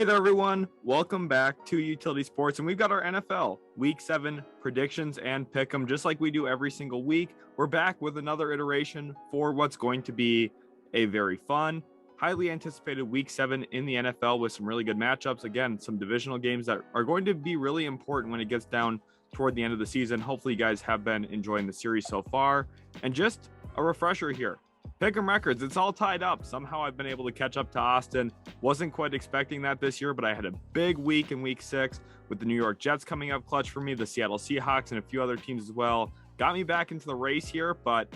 Hey there, everyone. Welcome back to Utility Sports, and we've got our NFL Week 7 predictions and pick 'em. Just like we do every single week, we're back with another iteration for what's going to be a very fun, highly anticipated Week 7 in the NFL with some really good matchups. Again, some divisional games that are going to be really important when it gets down toward the end of the season. Hopefully, you guys have been enjoying the series so far. And just a refresher here. Pick'em records, it's all tied up. Somehow I've been able to catch up to Austin. Wasn't quite expecting that this year, but I had a big week in week 6 with the New York Jets coming up clutch for me, the Seattle Seahawks, and a few other teams as well. Got me back into the race here, but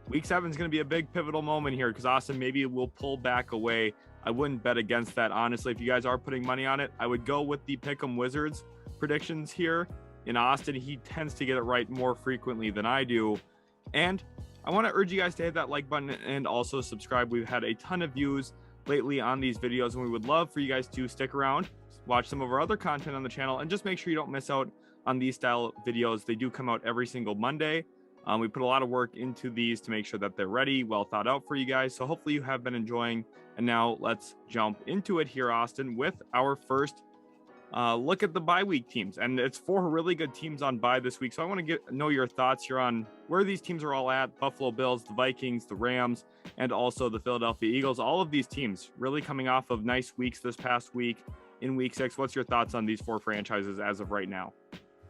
week 7 is going to be a big pivotal moment here because Austin maybe will pull back away. I wouldn't bet against that, honestly. If you guys are putting money on it, I would go with the Pick'em Wizards predictions here. In Austin, he tends to get it right more frequently than I do. And I want to urge you guys to hit that like button and also subscribe. We've had a ton of views lately on these videos, and we would love for you guys to stick around, watch some of our other content on the channel, and just make sure you don't miss out on these style videos. They do come out every single Monday. We put a lot of work into these to make sure that they're ready, well thought out for you guys. So hopefully you have been enjoying. And now let's jump into it here, Austin, with our first look at the bye week teams. And it's 4 really good teams on bye this week. So I want to know your thoughts here on where these teams are all at. Buffalo Bills, the Vikings, the Rams, and also the Philadelphia Eagles. All of these teams really coming off of nice weeks this past week in week 6. What's your thoughts on these 4 franchises as of right now?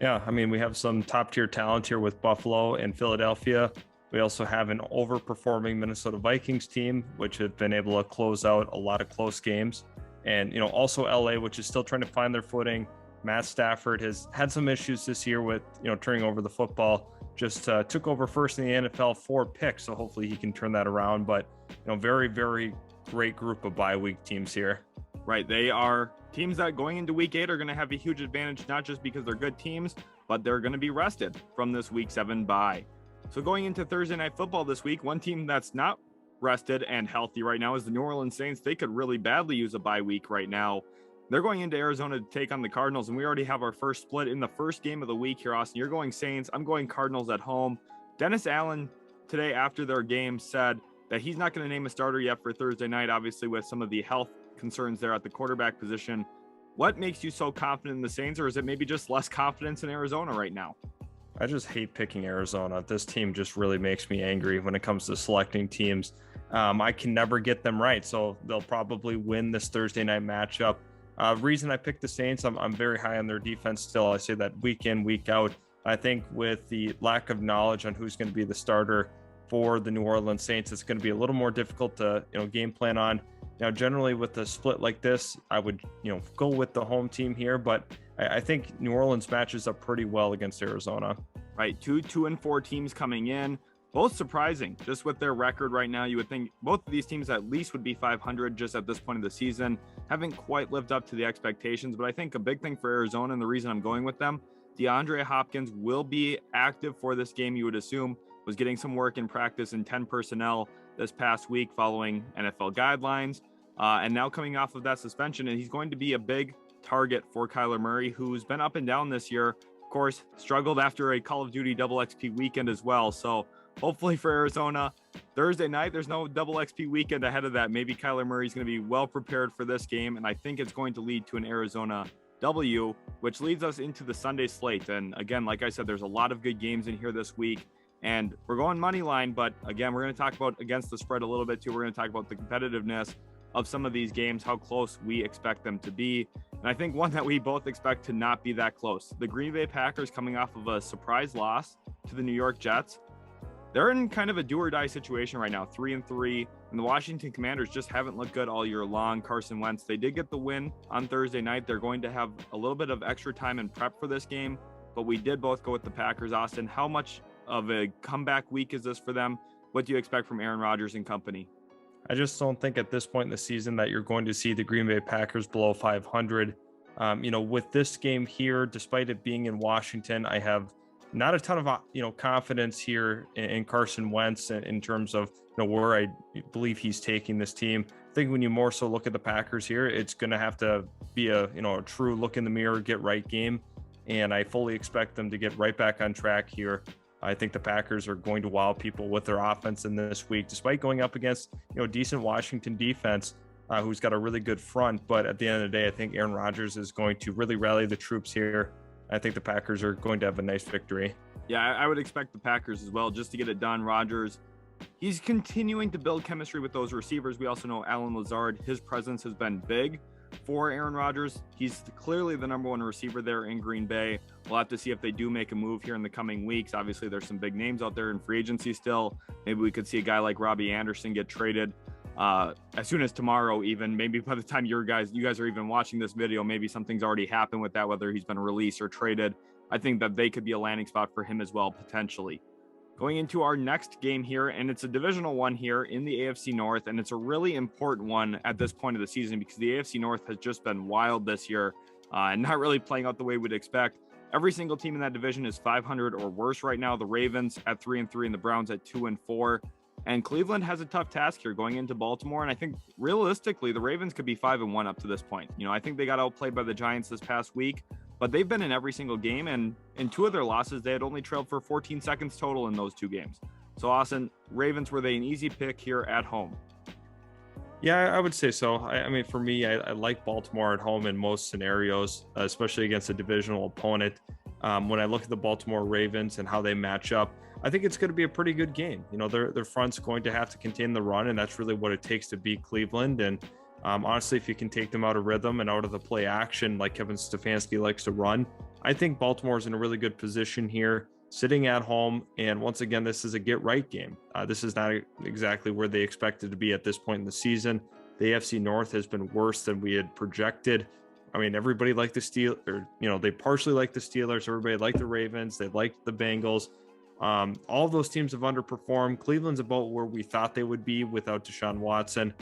Yeah, I mean, we have some top tier talent here with Buffalo and Philadelphia. We also have an overperforming Minnesota Vikings team, which have been able to close out a lot of close games. And, also LA, which is still trying to find their footing. Matt Stafford has had some issues this year with, turning over the football. Just took over first in the NFL, 4 picks. So hopefully he can turn that around. But, very, very great group of bye week teams here. Right. They are teams that going into week 8 are going to have a huge advantage, not just because they're good teams, but they're going to be rested from this week 7 bye. So going into Thursday Night Football this week, one team that's not rested and healthy right now is the New Orleans Saints. They could really badly use a bye week right now. They're going into Arizona to take on the Cardinals, and we already have our first split in the first game of the week here, Austin. You're going Saints. I'm going Cardinals at home. Dennis Allen today after their game said that he's not going to name a starter yet for Thursday night, obviously with some of the health concerns there at the quarterback position. What makes you so confident in the Saints, or is it maybe just less confidence in Arizona right now? I just hate picking Arizona. This team just really makes me angry when it comes to selecting teams. I can never get them right, so they'll probably win this Thursday night matchup. Reason I picked the Saints, I'm very high on their defense still. I say that week in, week out. I think with the lack of knowledge on who's going to be the starter for the New Orleans Saints, it's going to be a little more difficult to game plan on. Now, generally with a split like this, I would go with the home team here, but I think New Orleans matches up pretty well against Arizona. Right, 2-4 teams coming in. Both surprising, just with their record right now. You would think both of these teams at least would be 500 just at this point of the season. Haven't quite lived up to the expectations, but I think a big thing for Arizona, and the reason I'm going with them, DeAndre Hopkins will be active for this game, you would assume. Was getting some work in practice in 10 personnel this past week following NFL guidelines, and now coming off of that suspension, and he's going to be a big target for Kyler Murray, who's been up and down this year. Of course, struggled after a Call of Duty double XP weekend as well. So hopefully for Arizona, Thursday night, there's no double XP weekend ahead of that. Maybe Kyler Murray's going to be well prepared for this game, and I think it's going to lead to an Arizona W, which leads us into the Sunday slate. And again, like I said, there's a lot of good games in here this week, and we're going money line, but again, we're going to talk about against the spread a little bit too. We're going to talk about the competitiveness of some of these games, how close we expect them to be. And I think one that we both expect to not be that close. The Green Bay Packers coming off of a surprise loss to the New York Jets. They're in kind of a do or die situation right now, 3-3, and the Washington Commanders just haven't looked good all year long. Carson Wentz, they did get the win on Thursday night. They're going to have a little bit of extra time and prep for this game, but we did both go with the Packers. Austin, how much of a comeback week is this for them? What do you expect from Aaron Rodgers and company? I just don't think at this point in the season that you're going to see the Green Bay Packers below 500. With this game here, despite it being in Washington, I have not a ton of confidence here in Carson Wentz in terms of where I believe he's taking this team. I think when you more so look at the Packers here, it's going to have to be a true look in the mirror, get right game, and I fully expect them to get right back on track here. I think the Packers are going to wow people with their offense in this week, despite going up against, decent Washington defense. who's got a really good front. But at the end of the day, I think Aaron Rodgers is going to really rally the troops here. I think the Packers are going to have a nice victory. Yeah, I would expect the Packers as well, just to get it done. Rodgers, he's continuing to build chemistry with those receivers. We also know Allen Lazard, his presence has been big for Aaron Rodgers. He's clearly the number one receiver there in Green Bay. We'll have to see if they do make a move here in the coming weeks. Obviously, there's some big names out there in free agency still. Maybe we could see a guy like Robbie Anderson get traded as soon as tomorrow, even. Maybe by the time you guys are even watching this video, maybe something's already happened with that, whether he's been released or traded. I think that they could be a landing spot for him as well, potentially. Going into our next game here, and it's a divisional one here in the AFC North, and it's a really important one at this point of the season because the AFC North has just been wild this year and not really playing out the way we'd expect. Every single team in that division is 500 or worse right now. The Ravens at 3-3 and the Browns at 2-4. And Cleveland has a tough task here going into Baltimore. And I think realistically, the Ravens could be 5-1 up to this point. You know, I think they got outplayed by the Giants this past week, but they've been in every single game. And in two of their losses, they had only trailed for 14 seconds total in those two games. So Austin, Ravens, were they an easy pick here at home? Yeah, I would say so. I mean, for me, I like Baltimore at home in most scenarios, especially against a divisional opponent. When I look at the Baltimore Ravens and how they match up, I think it's going to be a pretty good game. You know, their front's going to have to contain the run, and that's really what it takes to beat Cleveland. And honestly, if you can take them out of rhythm and out of the play action like Kevin Stefanski likes to run, I think Baltimore's in a really good position here, sitting at home. And once again, this is a get-right game. This is not exactly where they expected to be at this point in the season. The AFC North has been worse than we had projected. I mean, everybody liked the Steelers, or, you know, they partially liked the Steelers. Everybody liked the Ravens. They liked the Bengals. All of those teams have underperformed. Cleveland's about where we thought they would be without Deshaun Watson.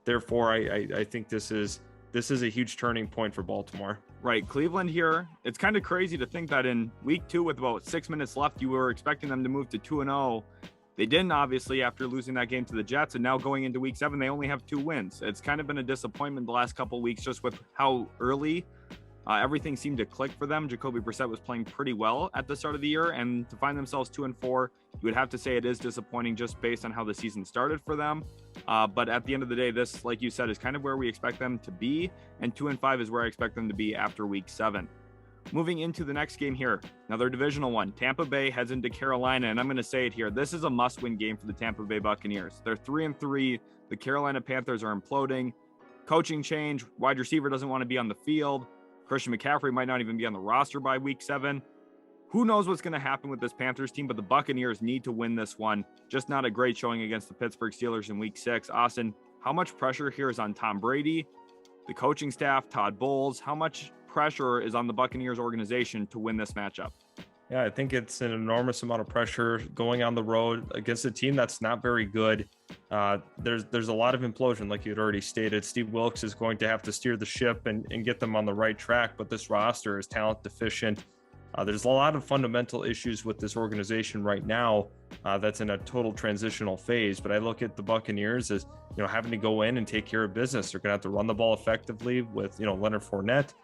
Therefore, I think this is a huge turning point for Baltimore. Right. Cleveland here. It's kind of crazy to think that in week 2 with about 6 minutes left, you were expecting them to move to 2-0. They didn't, obviously, after losing that game to the Jets. And now going into week 7, they only have 2 wins. It's kind of been a disappointment the last couple of weeks just with how early everything seemed to click for them. Jacoby Brissett was playing pretty well at the start of the year, and to find themselves 2-4, you would have to say it is disappointing just based on how the season started for them. But at the end of the day, this, like you said, is kind of where we expect them to be, and 2-5 is where I expect them to be after week 7. Moving into the next game here, another divisional one. Tampa Bay heads into Carolina, and I'm going to say it here. This is a must-win game for the Tampa Bay Buccaneers. They're 3-3. The Carolina Panthers are imploding. Coaching change. Wide receiver doesn't want to be on the field. Christian McCaffrey might not even be on the roster by week 7. Who knows what's going to happen with this Panthers team, but the Buccaneers need to win this one. Just not a great showing against the Pittsburgh Steelers in week 6. Austin, how much pressure here is on Tom Brady, the coaching staff, Todd Bowles? How much pressure is on the Buccaneers organization to win this matchup? Yeah, I think it's an enormous amount of pressure going on the road against a team that's not very good. There's a lot of implosion, like you'd already stated. Steve Wilkes is going to have to steer the ship and get them on the right track, but this roster is talent deficient. There's a lot of fundamental issues with this organization right now that's in a total transitional phase. But I look at the Buccaneers as, you know, having to go in and take care of business. They're going to have to run the ball effectively with, you know, Leonard Fournette.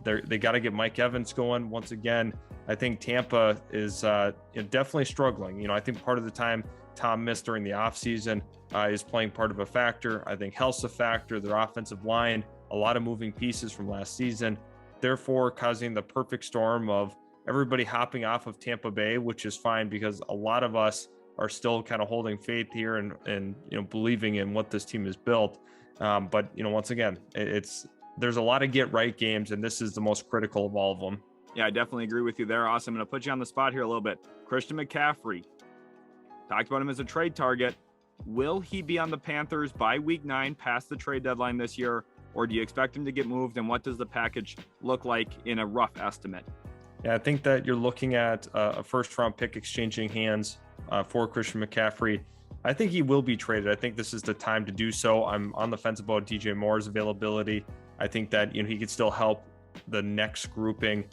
They got to get Mike Evans going once again. I think Tampa is definitely struggling. You know, I think part of the time Tom missed during the offseason is playing part of a factor. I think health's a factor. Their offensive line, a lot of moving pieces from last season, therefore causing the perfect storm of everybody hopping off of Tampa Bay, which is fine because a lot of us are still kind of holding faith here and you know, believing in what this team has built. But you know, once again, there's a lot of get right games, and this is the most critical of all of them. Yeah, I definitely agree with you there. Awesome. I'm going to put you on the spot here a little bit. Christian McCaffrey, talked about him as a trade target. Will he be on the Panthers by week 9 past the trade deadline this year, or do you expect him to get moved? And what does the package look like in a rough estimate? Yeah, I think that you're looking at a first-round pick exchanging hands for Christian McCaffrey. I think he will be traded. I think this is the time to do so. I'm on the fence about DJ Moore's availability. I think that, you know, he could still help the next grouping,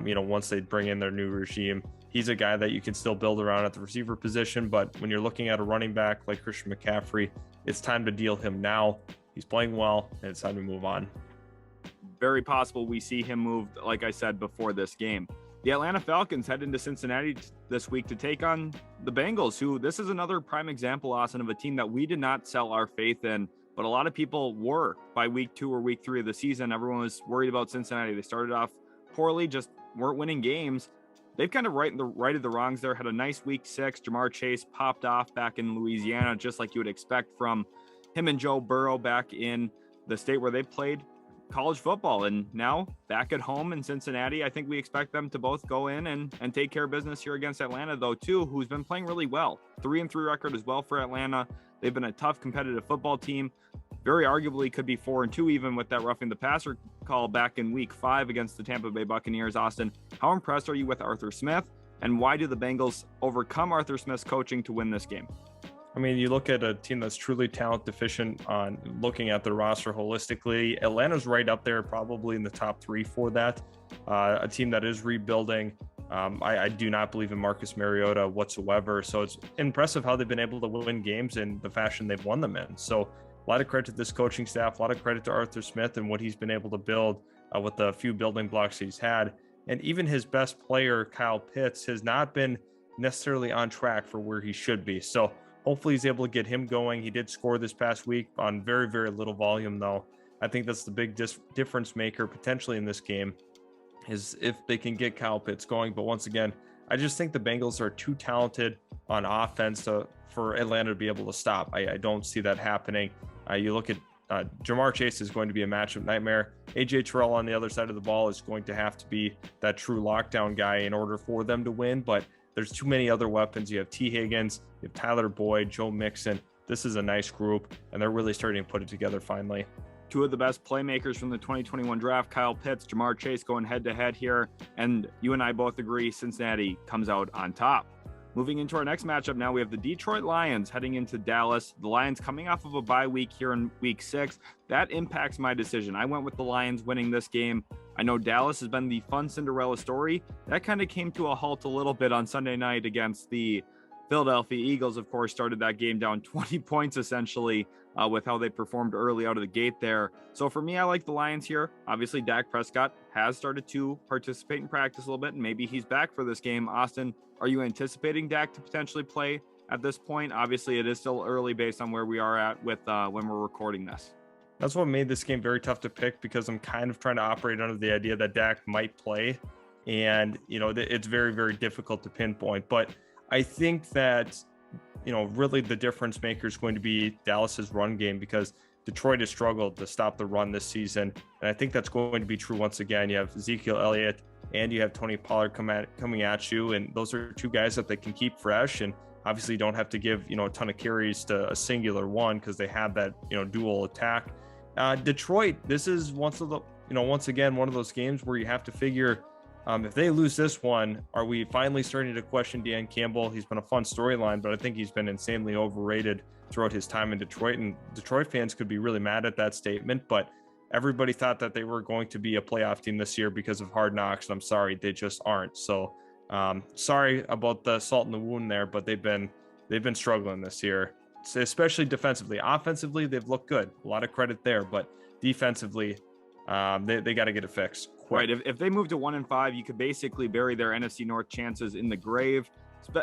you know, once they bring in their new regime. He's a guy that you can still build around at the receiver position, but when you're looking at a running back like Christian McCaffrey, it's time to deal him now. He's playing well, and it's time to move on. Very possible we see him moved, like I said, before this game. The Atlanta Falcons head into Cincinnati this week to take on the Bengals, who this is another prime example, Austin, of a team that we did not sell our faith in but a lot of people were by week 2 or week 3 of the season. Everyone was worried about Cincinnati. They started off poorly, just weren't winning games. They've kind of righted the wrongs there. Had a nice week 6. Jamar Chase popped off back in Louisiana, just like you would expect from him and Joe Burrow back in the state where they played college football. And now back at home in Cincinnati, I think we expect them to both go in and take care of business here against Atlanta, though, too, who's been playing really well. 3-3 record as well for Atlanta. They've been a tough competitive football team. Very arguably could be 4-2 even with that roughing the passer call back in week 5 against the Tampa Bay Buccaneers. Austin, how impressed are you with Arthur Smith, and why do the Bengals overcome Arthur Smith's coaching to win this game? I mean, you look at a team that's truly talent deficient on looking at the roster holistically. Atlanta's right up there, probably in the top 3 for that. A team that is rebuilding. I do not believe in Marcus Mariota whatsoever. So it's impressive how they've been able to win games in the fashion they've won them in. So a lot of credit to this coaching staff, a lot of credit to Arthur Smith and what he's been able to build with the few building blocks he's had. And even his best player, Kyle Pitts, has not been necessarily on track for where he should be. So hopefully he's able to get him going. He did score this past week on very, very little volume, though. I think that's the big difference maker potentially in this game, is if they can get Kyle Pitts going. But once again, I just think the Bengals are too talented on offense for Atlanta to be able to stop. I don't see that happening. You look at Jamar Chase is going to be a matchup nightmare. AJ Terrell on the other side of the ball is going to have to be that true lockdown guy in order for them to win. But there's too many other weapons. You have T. Higgins, you have Tyler Boyd, Joe Mixon. This is a nice group, and they're really starting to put it together finally. 2 of the best playmakers from the 2021 draft, Kyle Pitts, Jamar Chase going head-to-head here, and you and I both agree Cincinnati comes out on top. Moving into our next matchup now, we have the Detroit Lions heading into Dallas. The Lions coming off of a bye week here in week 6. That impacts my decision. I went with the Lions winning this game. I know Dallas has been the fun Cinderella story. That kind of came to a halt a little bit on Sunday night against the Philadelphia Eagles. Of course, started that game down 20 points essentially with how they performed early out of the gate there. So for me, I like the Lions here. Obviously, Dak Prescott has started to participate in practice a little bit, and maybe he's back for this game. Austin, are you anticipating Dak to potentially play at this point? Obviously, it is still early based on where we are at with when we're recording this. That's what made this game very tough to pick, because I'm kind of trying to operate under the idea that Dak might play. And, it's very, very difficult to pinpoint. But I think that, really the difference maker is going to be Dallas's run game, because Detroit has struggled to stop the run this season. And I think that's going to be true once again. You have Ezekiel Elliott and you have Tony Pollard coming at you. And those are 2 guys that they can keep fresh. And obviously don't have to give, a ton of carries to a singular one, because they have that, dual attack. Detroit, this is once again, one of those games where you have to figure, if they lose this one, are we finally starting to question Dan Campbell? He's been a fun storyline, but I think he's been insanely overrated throughout his time in Detroit, and Detroit fans could be really mad at that statement, but everybody thought that they were going to be a playoff team this year because of Hard Knocks, and I'm sorry, they just aren't. So sorry about the salt in the wound there, but they've been struggling this year, especially defensively. Offensively, they've looked good. A lot of credit there, but defensively, they got to get it fixed quick. Right. If they move to 1-5, you could basically bury their NFC North chances in the grave,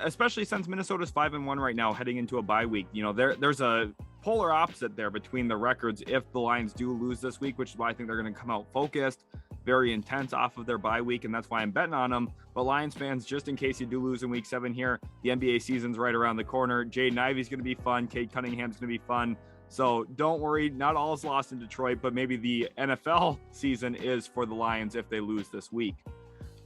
especially since Minnesota's 5-1 right now heading into a bye week. There's a polar opposite there between the records if the Lions do lose this week, which is why I think they're going to come out focused, very intense off of their bye week, and that's why I'm betting on them. But Lions fans, just in case you do lose in week 7 here, the NBA season's right around the corner. Jaden Ivey's going to be fun. Cade Cunningham's going to be fun. So don't worry, not all is lost in Detroit, but maybe the NFL season is for the Lions if they lose this week.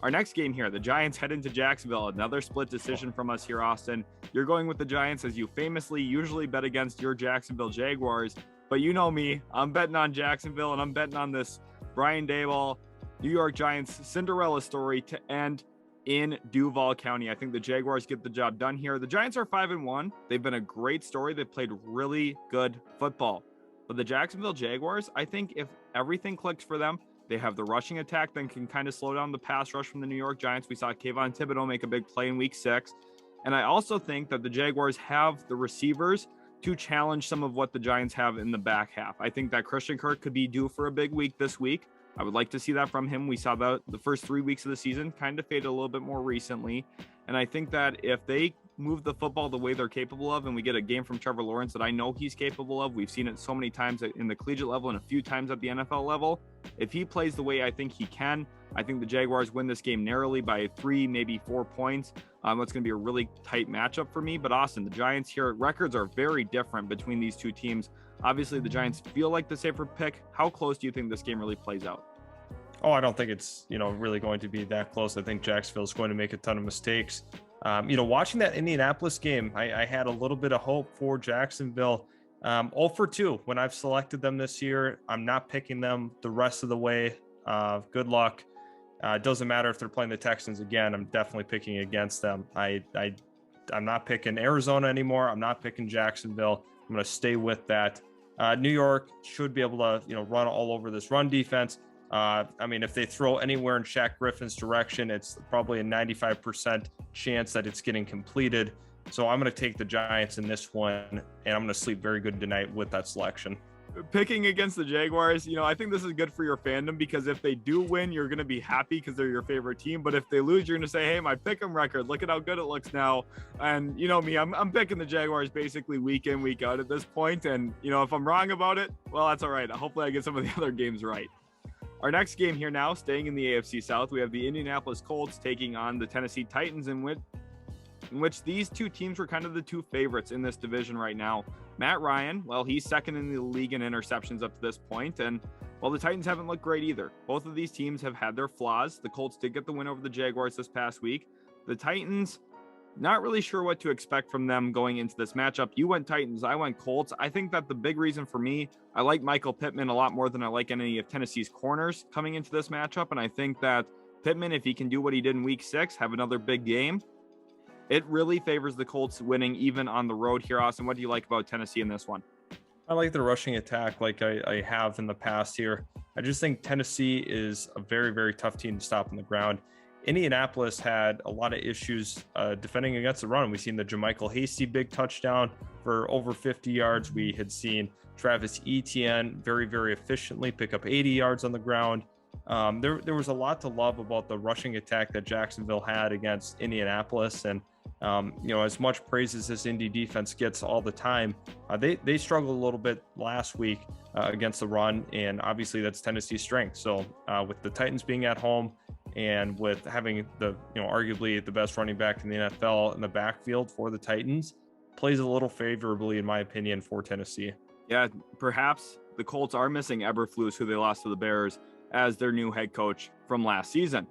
Our next game here, the Giants head into Jacksonville. Another split decision from us here, Austin. You're going with the Giants, as you famously usually bet against your Jacksonville Jaguars. But you know me, I'm betting on Jacksonville, and I'm betting on this Brian Daboll, New York Giants Cinderella story to end in Duval County. I think the Jaguars get the job done here. The Giants are 5-1. They've been a great story. They've played really good football. But the Jacksonville Jaguars, I think if everything clicks for them, they have the rushing attack that can kind of slow down the pass rush from the New York Giants. We saw Kayvon Thibodeau make a big play in week 6. And I also think that the Jaguars have the receivers to challenge some of what the Giants have in the back half. I think that Christian Kirk could be due for a big week this week. I would like to see that from him. We saw that the first 3 weeks of the season kind of faded a little bit more recently. And I think that if they move the football the way they're capable of, and we get a game from Trevor Lawrence that I know he's capable of, we've seen it so many times in the collegiate level and a few times at the NFL level. If he plays the way I think he can, I think the Jaguars win this game narrowly by 3, maybe 4 points. It's going to be a really tight matchup for me. But Austin, the Giants here, records are very different between these two teams. Obviously, the Giants feel like the safer pick. How close do you think this game really plays out? Oh, I don't think it's, really going to be that close. I think Jacksonville is going to make a ton of mistakes. Watching that Indianapolis game, I had a little bit of hope for Jacksonville. 0 for 2 when I've selected them this year. I'm not picking them the rest of the way. Good luck. It doesn't matter if they're playing the Texans again. I'm definitely picking against them. I'm not picking Arizona anymore. I'm not picking Jacksonville. I'm going to stay with that. New York should be able to, run all over this run defense. If they throw anywhere in Shaq Griffin's direction, it's probably a 95% chance that it's getting completed. So I'm going to take the Giants in this one, and I'm going to sleep very good tonight with that selection. Picking against the Jaguars, I think this is good for your fandom, because if they do win, you're going to be happy because they're your favorite team. But if they lose, you're going to say, hey, my pick 'em record, look at how good it looks now. And you know me, I'm picking the Jaguars basically week in, week out at this point. And, if I'm wrong about it, well, that's all right. Hopefully I get some of the other games right. Our next game here now, staying in the AFC South, we have the Indianapolis Colts taking on the Tennessee Titans, in which these two teams were kind of the two favorites in this division right now. Matt Ryan, well, he's second in the league in interceptions up to this point, and well, the Titans haven't looked great either. Both of these teams have had their flaws. The Colts did get the win over the Jaguars this past week. The Titans, not really sure what to expect from them going into this matchup. You went Titans, I went Colts. I think that the big reason for me, I like Michael Pittman a lot more than I like any of Tennessee's corners coming into this matchup, and I think that Pittman, if he can do what he did in week 6, have another big game, it really favors the Colts winning even on the road here. Austin, what do you like about Tennessee in this one? I like the rushing attack like I have in the past here. I just think Tennessee is a very, very tough team to stop on the ground. Indianapolis had a lot of issues defending against the run. We've seen the Jermichael Hasty big touchdown for over 50 yards. We had seen Travis Etienne very, very efficiently pick up 80 yards on the ground. There was a lot to love about the rushing attack that Jacksonville had against Indianapolis. And as much praise as this Indy defense gets all the time, they struggled a little bit last week against the run, and obviously that's Tennessee's strength. So with the Titans being at home and with having the arguably the best running back in the NFL in the backfield for the Titans, plays a little favorably, in my opinion, for Tennessee. Yeah, perhaps the Colts are missing Eberflus, who they lost to the Bears, as their new head coach from last season.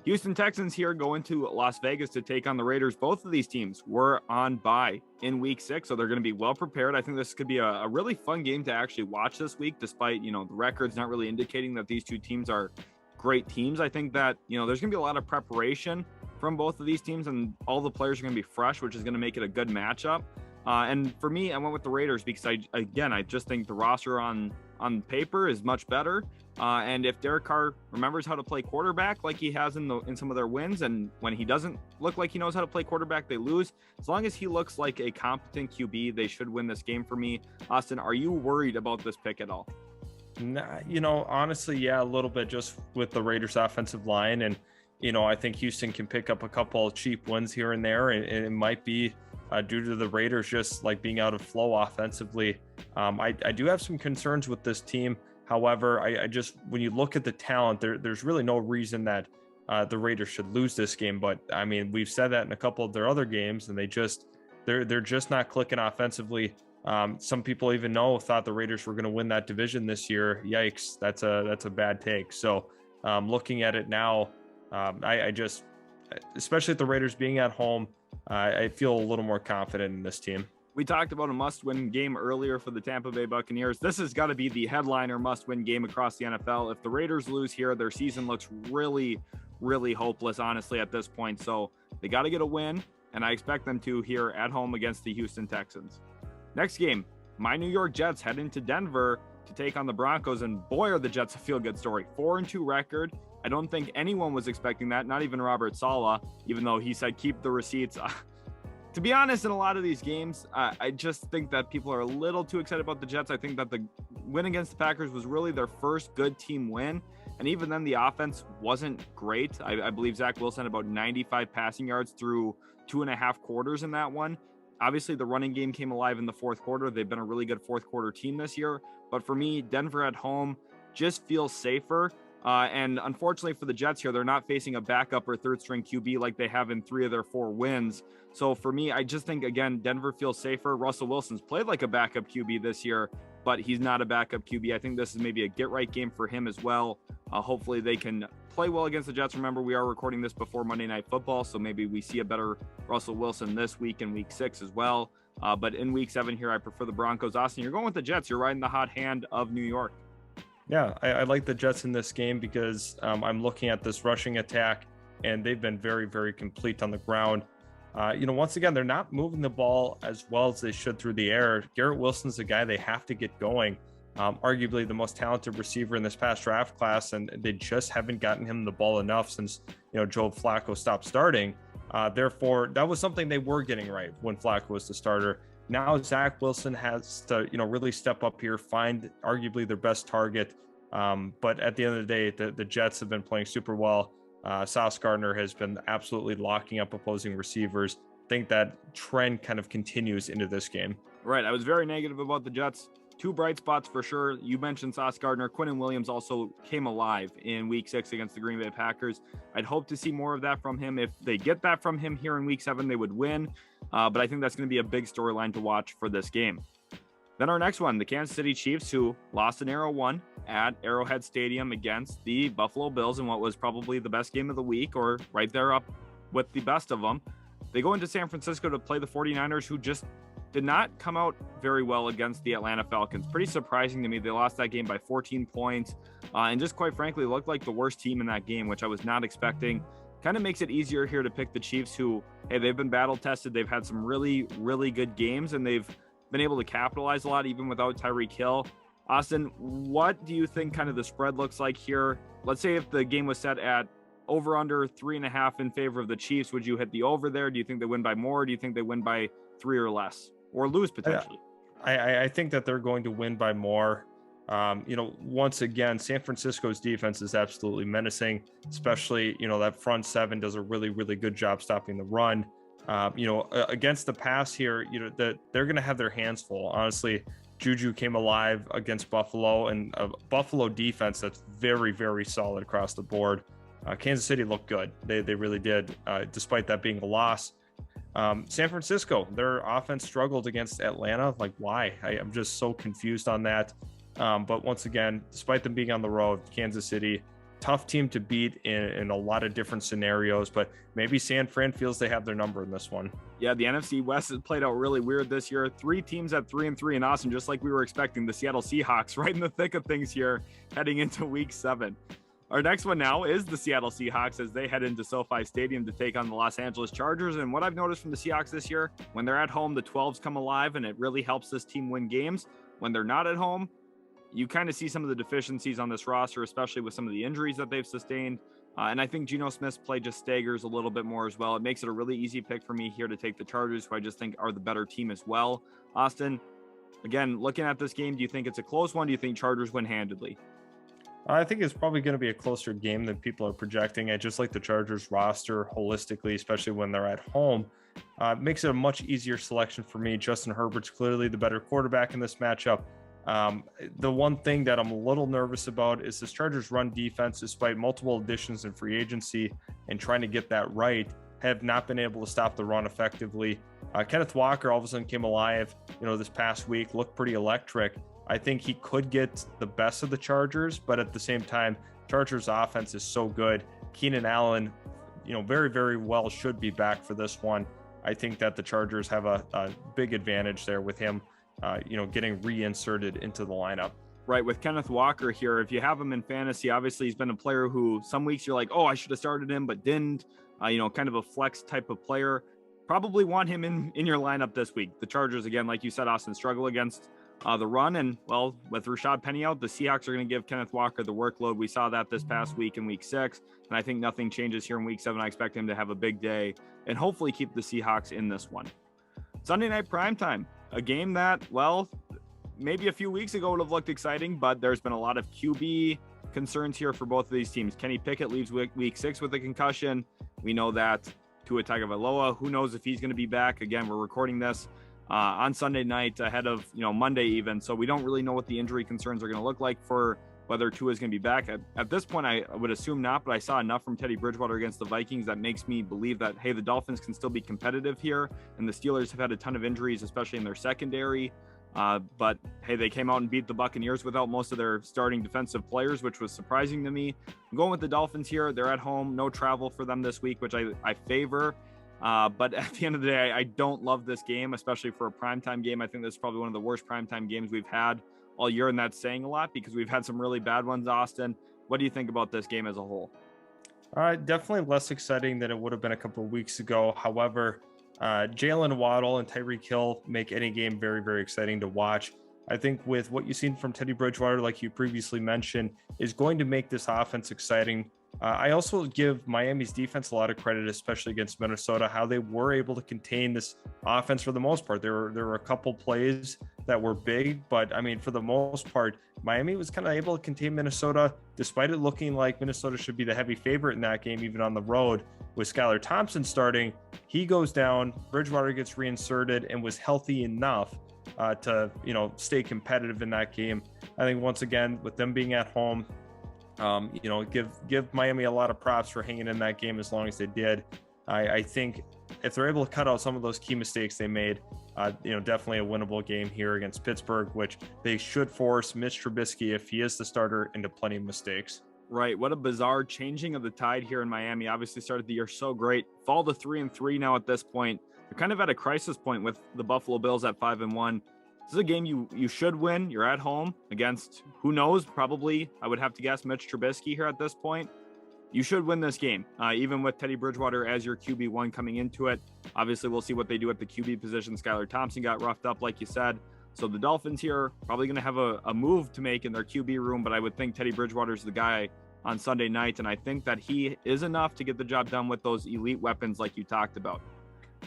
Houston Texans here going to Las Vegas to take on the Raiders. Both of these teams were on bye in week 6, so they're going to be well prepared. I think this could be a really fun game to actually watch this week, despite, the records not really indicating that these two teams are great teams. I think that, there's going to be a lot of preparation from both of these teams, and all the players are going to be fresh, which is going to make it a good matchup. And for me, I went with the Raiders because I just think the roster on paper is much better. And if Derek Carr remembers how to play quarterback like he has in some of their wins, and when he doesn't look like he knows how to play quarterback, they lose. As long as he looks like a competent QB, they should win this game for me. Austin, are you worried about this pick at all? Nah, honestly, yeah, a little bit, just with the Raiders offensive line. And, I think Houston can pick up a couple of cheap wins here and there, and it might be due to the Raiders just like being out of flow offensively. I do have some concerns with this team. However, I just, when you look at the talent, there's really no reason that the Raiders should lose this game. But I mean, we've said that in a couple of their other games, and they're just not clicking offensively. Some people even thought the Raiders were going to win that division this year. Yikes, that's a bad take. So looking at it now, I just, especially with the Raiders being at home, I feel a little more confident in this team. We talked about a must-win game earlier for the Tampa Bay Buccaneers. This has got to be the headliner must-win game across the NFL. If the Raiders lose here, their season looks really, really hopeless, honestly, at this point. So they got to get a win, and I expect them to here at home against the Houston Texans. Next game, my New York Jets head into Denver to take on the Broncos, and boy, are the Jets a feel-good story. 4-2 record. I don't think anyone was expecting that, not even Robert Saleh, even though he said keep the receipts. To be honest, in a lot of these games, I just think that people are a little too excited about the Jets. I think that the win against the Packers was really their first good team win. And even then, the offense wasn't great. I believe Zach Wilson had about 95 passing yards through 2.5 quarters in that one. Obviously, the running game came alive in the fourth quarter. They've been a really good fourth quarter team this year. But for me, Denver at home just feels safer. And unfortunately for the Jets here, they're not facing a backup or third string QB like they have in 3 of their 4 wins. So for me, I just think, again, Denver feels safer. Russell Wilson's played like a backup QB this year, but he's not a backup QB. I think this is maybe a get-right game for him as well. Hopefully they can play well against the Jets. Remember, we are recording this before Monday Night Football, so maybe we see a better Russell Wilson this week in Week 6 as well. But in Week 7 here, I prefer the Broncos. Austin, you're going with the Jets. You're riding the hot hand of New York. Yeah, I like the Jets in this game because I'm looking at this rushing attack, and they've been very, very complete on the ground. Once again, they're not moving the ball as well as they should through the air. Garrett Wilson's a guy they have to get going. Arguably the most talented receiver in this past draft class, and they just haven't gotten him the ball enough since Joe Flacco stopped starting. Therefore, that was something they were getting right when Flacco was the starter. Now Zach Wilson has to really step up here, find arguably their best target. But at the end of the day, the Jets have been playing super well. Sauce Gardner has been absolutely locking up opposing receivers. I think that trend kind of continues into this game. Right. I was very negative about the Jets. 2 bright spots for sure. You mentioned Sauce Gardner. Quinnen Williams also came alive in Week 6 against the Green Bay Packers. I'd hope to see more of that from him. If they get that from him here in Week 7, they would win. But I think that's going to be a big storyline to watch for this game. Then our next one, the Kansas City Chiefs, who lost an Arrow 1 at Arrowhead Stadium against the Buffalo Bills in what was probably the best game of the week, or right there up with the best of them. They go into San Francisco to play the 49ers, who just did not come out very well against the Atlanta Falcons. Pretty surprising to me. They lost that game by 14 points and just quite frankly looked like the worst team in that game, which I was not expecting. Kind of makes it easier here to pick the Chiefs, who, hey, they've been battle tested. They've had some really, really good games, and they've been able to capitalize a lot even without Tyreek Hill. Austin, what do you think kind of the spread looks like here? Let's say if the game was set at over under 3.5 in favor of the Chiefs, would you hit the over there? Do you think they win by more? Do you think they win by 3 or less, or lose potentially? I think that they're going to win by more. Once again, San Francisco's defense is absolutely menacing, especially, that front 7 does a really, really good job stopping the run. Against the pass here, they're going to have their hands full. Honestly, Juju came alive against Buffalo, and a Buffalo defense that's very, very solid across the board. Kansas City looked good. They really did, despite that being a loss. San Francisco, their offense struggled against Atlanta. Like, why? I'm just so confused on that. But once again, despite them being on the road, Kansas City, tough team to beat in a lot of different scenarios, but maybe San Fran feels they have their number in this one. Yeah, the NFC West has played out really weird this year. 3 teams at 3-3 in Austin, just like we were expecting. The Seattle Seahawks right in the thick of things here heading into Week 7. Our next one now is the Seattle Seahawks as they head into SoFi Stadium to take on the Los Angeles Chargers. And what I've noticed from the Seahawks this year, when they're at home, the 12s come alive, and it really helps this team win games. When they're not at home, you kind of see some of the deficiencies on this roster, especially with some of the injuries that they've sustained. And I think Geno Smith's play just staggers a little bit more as well. It makes it a really easy pick for me here to take the Chargers, who I just think are the better team as well. Austin, again, looking at this game, do you think it's a close one? Do you think Chargers win handedly? I think it's probably going to be a closer game than people are projecting. I just like the Chargers roster holistically, especially when they're at home. Makes it a much easier selection for me. Justin Herbert's clearly the better quarterback in this matchup. The one thing that I'm a little nervous about is this Chargers run defense, despite multiple additions in free agency and trying to get that right, have not been able to stop the run effectively. Kenneth Walker all of a sudden came alive, this past week, looked pretty electric. I think he could get the best of the Chargers, but at the same time, Chargers offense is so good. Keenan Allen, very, very well should be back for this one. I think that the Chargers have a big advantage there with him, getting reinserted into the lineup. Right, with Kenneth Walker here, if you have him in fantasy, obviously he's been a player who some weeks you're like, oh, I should have started him, but didn't. Kind of a flex type of player. Probably want him in your lineup this week. The Chargers, again, like you said, Austin, struggle against the run. And, well, with Rashad Penny out, the Seahawks are going to give Kenneth Walker the workload. We saw that this past week in Week 6, and I think nothing changes here in Week 7. I expect him to have a big day and hopefully keep the Seahawks in this one. Sunday night primetime, a game that, well, maybe a few weeks ago would have looked exciting, but there's been a lot of QB concerns here for both of these teams. Kenny Pickett leaves week 6 with a concussion. We know that Tua Tagovailoa, who knows if he's going to be back. Again, we're recording this on Sunday night ahead of Monday even, so we don't really know what the injury concerns are going to look like for whether Tua is going to be back. At this point, I would assume not, but I saw enough from Teddy Bridgewater against the Vikings that makes me believe that, hey, the Dolphins can still be competitive here, and the Steelers have had a ton of injuries, especially in their secondary. But hey, they came out and beat the Buccaneers without most of their starting defensive players, which was surprising to me. I'm going with the Dolphins here. They're at home, no travel for them this week, which I favor. But at the end of the day, I don't love this game, especially for a primetime game. I think this is probably one of the worst primetime games we've had all year, and that's saying a lot because we've had some really bad ones, Austin. What do you think about this game as a whole? Definitely less exciting than it would have been a couple of weeks ago. However, Jalen Waddle and Tyreek Hill make any game very, very exciting to watch. I think with what you've seen from Teddy Bridgewater, like you previously mentioned, is going to make this offense exciting. I also give Miami's defense a lot of credit, especially against Minnesota, how they were able to contain this offense for the most part. There were a couple plays that were big, but I mean, for the most part, Miami was kind of able to contain Minnesota, despite it looking like Minnesota should be the heavy favorite in that game, even on the road. With Skylar Thompson starting, he goes down, Bridgewater gets reinserted and was healthy enough to stay competitive in that game. I think once again, with them being at home, give Miami a lot of props for hanging in that game as long as they did. I think if they're able to cut out some of those key mistakes they made, definitely a winnable game here against Pittsburgh, which they should force Mitch Trubisky, if he is the starter, into plenty of mistakes. Right. What a bizarre changing of the tide here in Miami. Obviously started the year so great. Fall to 3-3 now at this point. They're kind of at a crisis point with the Buffalo Bills at 5-1. This is a game you should win. You're at home against, who knows, probably, I would have to guess, Mitch Trubisky here at this point. You should win this game, even with Teddy Bridgewater as your QB1 coming into it. Obviously, we'll see what they do at the QB position. Skylar Thompson got roughed up, like you said. So the Dolphins here probably going to have a move to make in their QB room, but I would think Teddy Bridgewater's the guy on Sunday night, and I think that he is enough to get the job done with those elite weapons like you talked about.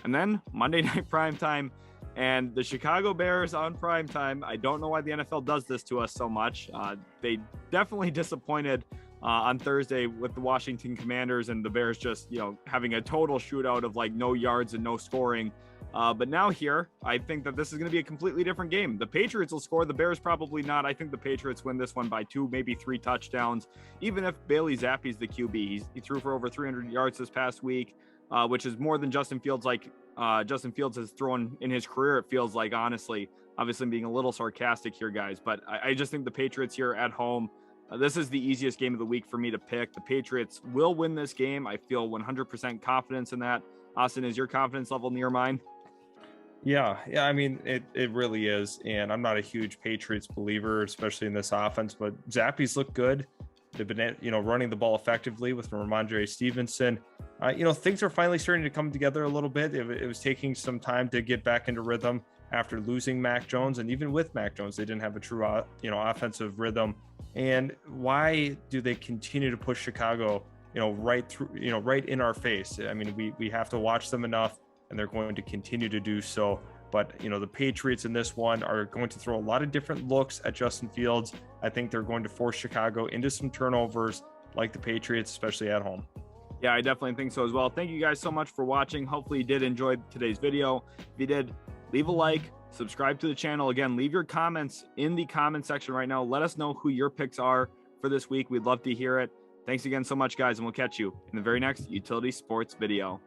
And then Monday Night Primetime, and the Chicago Bears on primetime. I don't know why the NFL does this to us so much. They definitely disappointed on Thursday with the Washington Commanders and the Bears just, having a total shootout of like no yards and no scoring. But now here, I think that this is going to be a completely different game. The Patriots will score, the Bears probably not. I think the Patriots win this one by 2, maybe 3 touchdowns. Even if Bailey Zappe's the QB, he threw for over 300 yards this past week, which is more than Justin Fields Justin Fields has thrown in his career, it feels like, honestly. Obviously, I'm being a little sarcastic here, guys, but I just think the Patriots here at home, this is the easiest game of the week for me to pick. The Patriots will win this game. I feel 100% confidence in that. Austin, is your confidence level near mine? Yeah. I mean, it really is. And I'm not a huge Patriots believer, especially in this offense, but Zappe's look good. They've been, running the ball effectively with Ramondre Stevenson. Things are finally starting to come together a little bit. It was taking some time to get back into rhythm after losing Mac Jones. And even with Mac Jones, they didn't have a true, offensive rhythm. And why do they continue to push Chicago, right through, right in our face? I mean, we have to watch them enough, and they're going to continue to do so. But, the Patriots in this one are going to throw a lot of different looks at Justin Fields. I think they're going to force Chicago into some turnovers like the Patriots, especially at home. Yeah, I definitely think so as well. Thank you guys so much for watching. Hopefully you did enjoy today's video. If you did, leave a like, subscribe to the channel. Again, leave your comments in the comment section right now. Let us know who your picks are for this week. We'd love to hear it. Thanks again so much, guys, and we'll catch you in the very next Utility Sports video.